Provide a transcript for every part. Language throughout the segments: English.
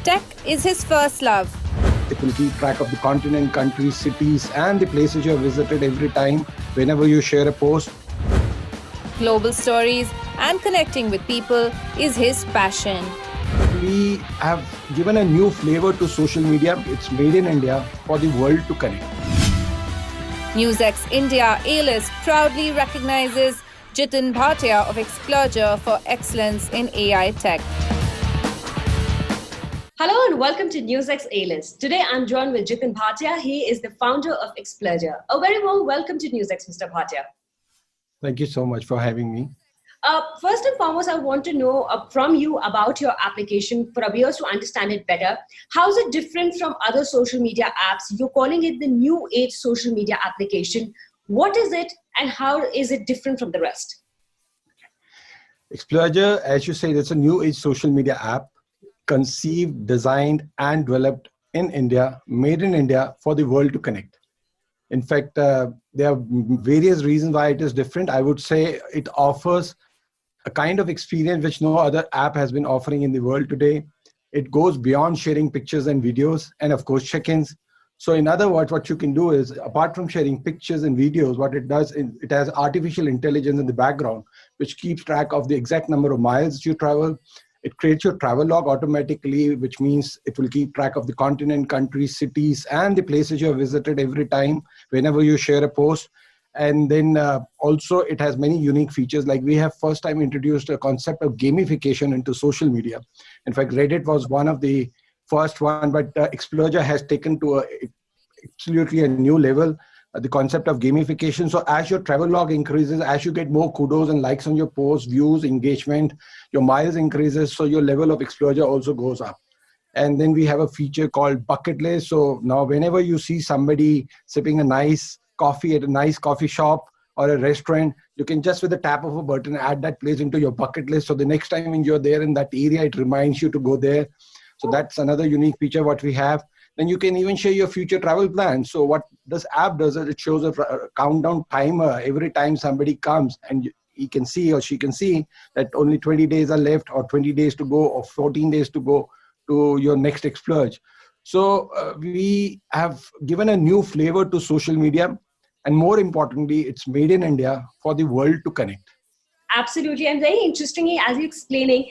Tech is his first love. It will keep track of the continent, countries, cities, and the places you have visited every time, whenever you share a post. Global stories and connecting with people is his passion. We have given a new flavor to social media. It's made in India for the world to connect. NewsX India A-List proudly recognizes Jitin Bhatia of Xplurger for excellence in AI tech. Hello and welcome to NewsX A-List. Today I'm joined with Jitin Bhatia. He is the founder of Xplurger. A very warm welcome to NewsX, Mr. Bhatia. Thank you so much for having me. First and foremost, I want to know from you about your application for our viewers to understand it better. How is it different from other social media apps? You're calling it the new age social media application. What is it and how is it different from the rest? Xplurger, as you said, it's a new age social media app conceived, designed, and developed in India, made in India for the world to connect. In fact, there are various reasons why it is different. I would say it offers a kind of experience which no other app has been offering in the world today. It goes beyond sharing pictures and videos and of course check-ins. So in other words, what you can do is, apart from sharing pictures and videos, what it does is it has artificial intelligence in the background, which keeps track of the exact number of miles you travel. It creates your travel log automatically, which means it will keep track of the continent, countries, cities, and the places you have visited every time, whenever you share a post. And then also it has many unique features, like we have first time introduced a concept of gamification into social media. In fact, Reddit was one of the first one, but Xplurger has taken to absolutely a new level, the concept of gamification. So as your travel log increases, as you get more kudos and likes on your posts, views, engagement, your miles increases, so your level of Xplurger also goes up. And then we have a feature called bucket list. So now whenever you see somebody sipping a nice coffee at a nice coffee shop or a restaurant, you can just with the tap of a button add that place into your bucket list. So the next time when you're there in that area, it reminds you to go there. So that's another unique feature what we have. Then you can even share your future travel plans. So what this app does is it shows a countdown timer every time somebody comes, and he can see or she can see that only 20 days are left, or 20 days to go, or 14 days to go to your next Xplurge. So we have given a new flavor to social media, and more importantly, it's made in India for the world to connect. Absolutely. And very interestingly, as you're explaining,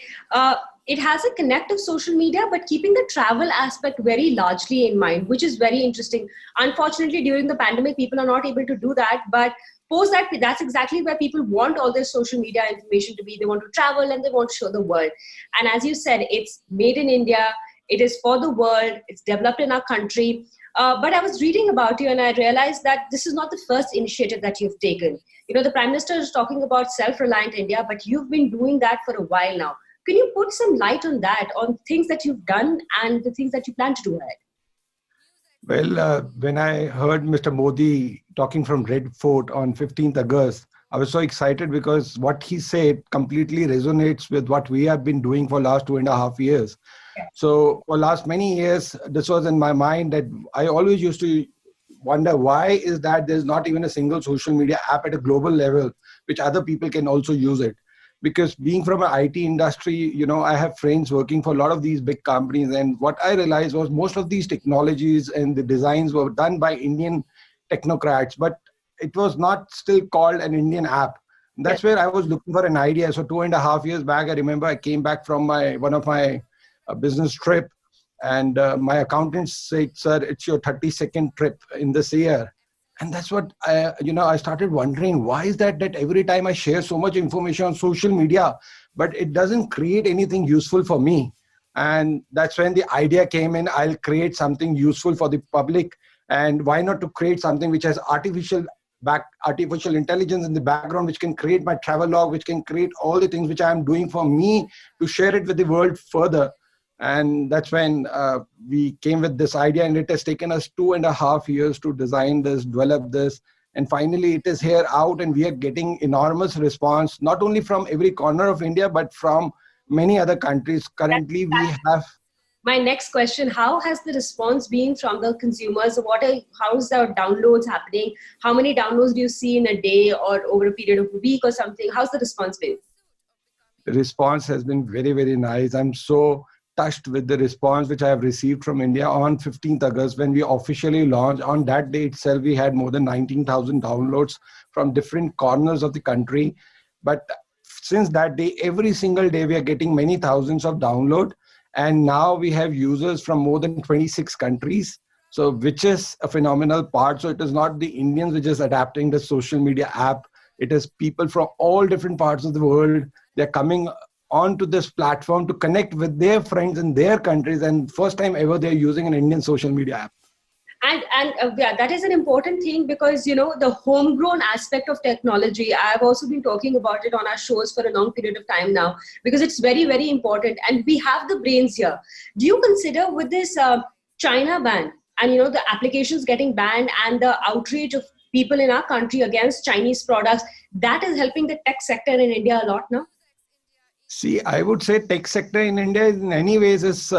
it has a connect of social media, but keeping the travel aspect very largely in mind, which is very interesting. Unfortunately, during the pandemic, people are not able to do that. But post that, that's exactly where people want all their social media information to be. They want to travel and they want to show the world. And as you said, it's made in India. It is for the world. It's developed in our country. But I was reading about you and I realized that this is not the first initiative that you've taken. You know, the Prime Minister is talking about self-reliant India, but you've been doing that for a while now. Can you put some light on that, on things that you've done and the things that you plan to do ahead? Well, when I heard Mr. Modi talking from Red Fort on 15th August, I was so excited because what he said completely resonates with what we have been doing for the last 2.5 years. Yeah. So for last many years, this was in my mind that I always used to wonder why is that there's not even a single social media app at a global level, which other people can also use it. Because being from an IT industry, you know, I have friends working for a lot of these big companies. And what I realized was most of these technologies and the designs were done by Indian technocrats, but it was not still called an Indian app. That's where I was looking for an idea. So 2.5 years back, I remember I came back from one of my business trip, and my accountant said, "Sir, it's your 32nd trip in this year." And that's what I started wondering, why is that every time I share so much information on social media, but it doesn't create anything useful for me. And that's when the idea came in, I'll create something useful for the public. And why not to create something which has artificial intelligence in the background, which can create my travel log, which can create all the things which I'm doing for me to share it with the world further. And that's when we came with this idea, and it has taken us 2.5 years to design this, develop this, and finally it is here out, and we are getting enormous response, not only from every corner of India, but from many other countries. Currently, we have... My next question, how has the response been from the consumers? How's the downloads happening? How many downloads do you see in a day or over a period of a week or something? How's the response been? The response has been very, very nice. I'm so touched with the response which I have received from India on 15th August when we officially launched. On that day itself, we had more than 19,000 downloads from different corners of the country. But since that day, every single day, we are getting many thousands of download. And now we have users from more than 26 countries. So which is a phenomenal part. So it is not the Indians which is adapting the social media app. It is people from all different parts of the world. They're coming onto this platform to connect with their friends in their countries. And first time ever, they're using an Indian social media app. Yeah, that is an important thing because, the homegrown aspect of technology, I've also been talking about it on our shows for a long period of time now, because it's very, very important. And we have the brains here. Do you consider with this China ban and, the applications getting banned and the outrage of people in our country against Chinese products, that is helping the tech sector in India a lot now? See, I would say tech sector in India in many ways is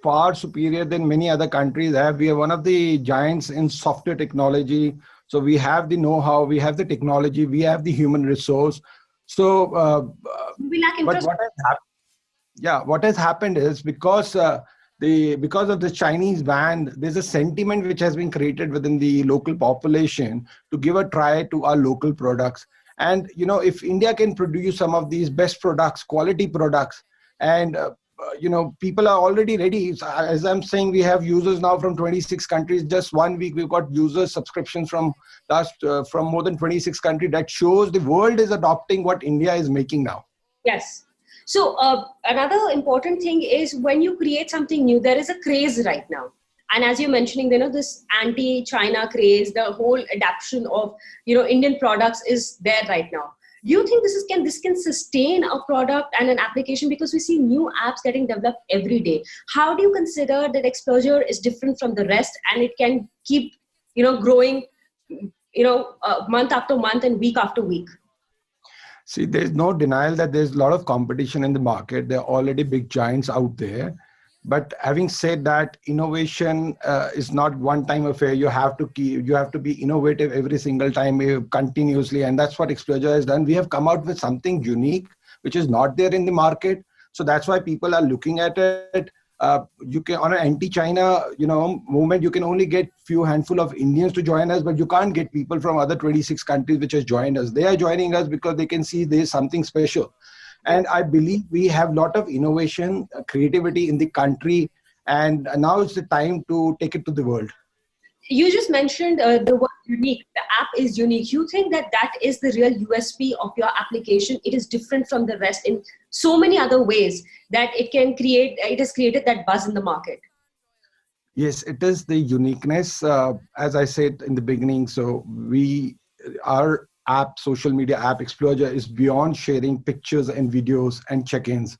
far superior than many other countries have. We are one of the giants in software technology. So we have the know-how, we have the technology, we have the human resource. So, We lack but interest. what has happened is because of the Chinese ban, there's a sentiment which has been created within the local population to give a try to our local products. And, if India can produce some of these best products, quality products, and, people are already ready. So, as I'm saying, we have users now from 26 countries. Just 1 week, we've got user subscriptions from more than 26 countries. That shows the world is adopting what India is making now. Yes. So another important thing is when you create something new, there is a craze right now. And as you're mentioning, this anti-China craze, the whole adoption of, Indian products is there right now. Do you think this can sustain a product and an application? Because we see new apps getting developed every day. How do you consider that Xplorger is different from the rest and it can keep, growing, month after month and week after week? See, there's no denial that there's a lot of competition in the market. There are already big giants out there. But having said that, innovation is not one-time affair. You have to be innovative every single time, continuously, and that's what Xplorger has done. We have come out with something unique, which is not there in the market. So that's why people are looking at it. You can, on an anti-China, movement, you can only get few handful of Indians to join us, but you can't get people from other 26 countries which has joined us. They are joining us because they can see there's something special. And I believe we have a lot of innovation, creativity in the country. And now it's the time to take it to the world. You just mentioned the word unique. The app is unique. You think that is the real USP of your application? It is different from the rest in so many other ways that it has created that buzz in the market. Yes, it is the uniqueness, as I said in the beginning. So our app, social media app, Xplorger, is beyond sharing pictures and videos and check-ins.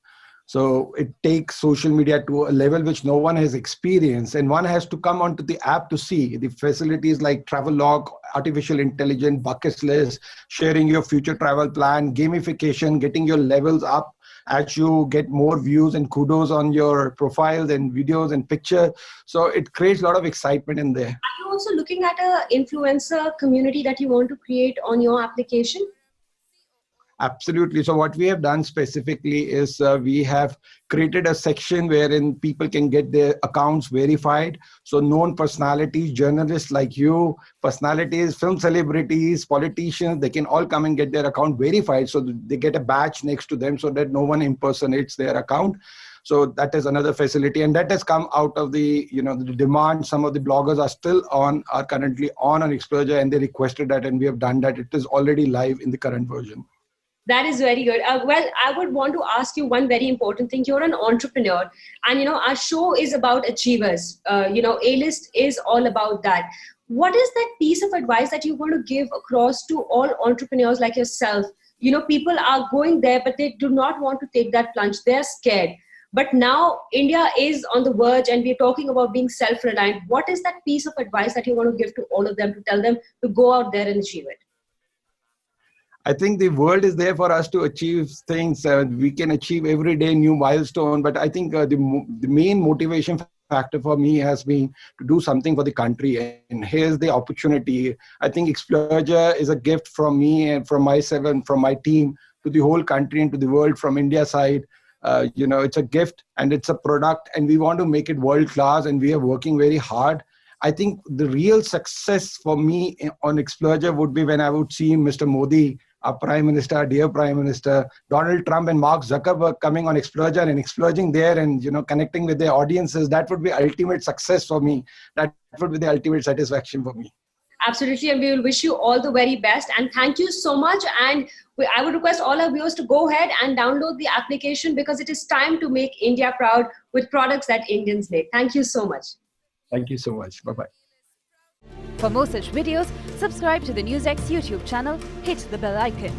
So it takes social media to a level which no one has experienced, and one has to come onto the app to see the facilities like travel log, artificial intelligence, bucket list, sharing your future travel plan, gamification, getting your levels up as you get more views and kudos on your profiles and videos and picture. So it creates a lot of excitement in there. Are you also looking at an influencer community that you want to create on your application? Absolutely. So what we have done specifically is we have created a section wherein people can get their accounts verified. So known personalities, journalists like you, personalities, film celebrities, politicians, they can all come and get their account verified. So they get a badge next to them so that no one impersonates their account. So that is another facility, and that has come out of the demand. Some of the bloggers are currently on Xplorger, and they requested that, and we have done that. It is already live in the current version. That is very good. Well, I would want to ask you one very important thing. You're an entrepreneur, and our show is about achievers. A-List is all about that. What is that piece of advice that you want to give across to all entrepreneurs like yourself? People are going there, but they do not want to take that plunge. They're scared. But now India is on the verge, and we're talking about being self-reliant. What is that piece of advice that you want to give to all of them to tell them to go out there and achieve it? I think the world is there for us to achieve things. We can achieve every day new milestone. But I think the main motivation factor for me has been to do something for the country. And here's the opportunity. I think Xplorger is a gift from me and from myself and from my team to the whole country and to the world from India's side. it's a gift and it's a product, and we want to make it world class, and we are working very hard. I think the real success for me on Xplorger would be when I would see Mr. Modi, our Prime Minister, our dear Prime Minister, Donald Trump and Mark Zuckerberg coming on Xplorger and exploding there and, connecting with their audiences. That would be ultimate success for me. That would be the ultimate satisfaction for me. Absolutely, and we will wish you all the very best. And thank you so much. And I would request all our viewers to go ahead and download the application, because it is time to make India proud with products that Indians make. Thank you so much. Thank you so much. Bye-bye. For more such videos, subscribe to the NewsX YouTube channel, hit the bell icon.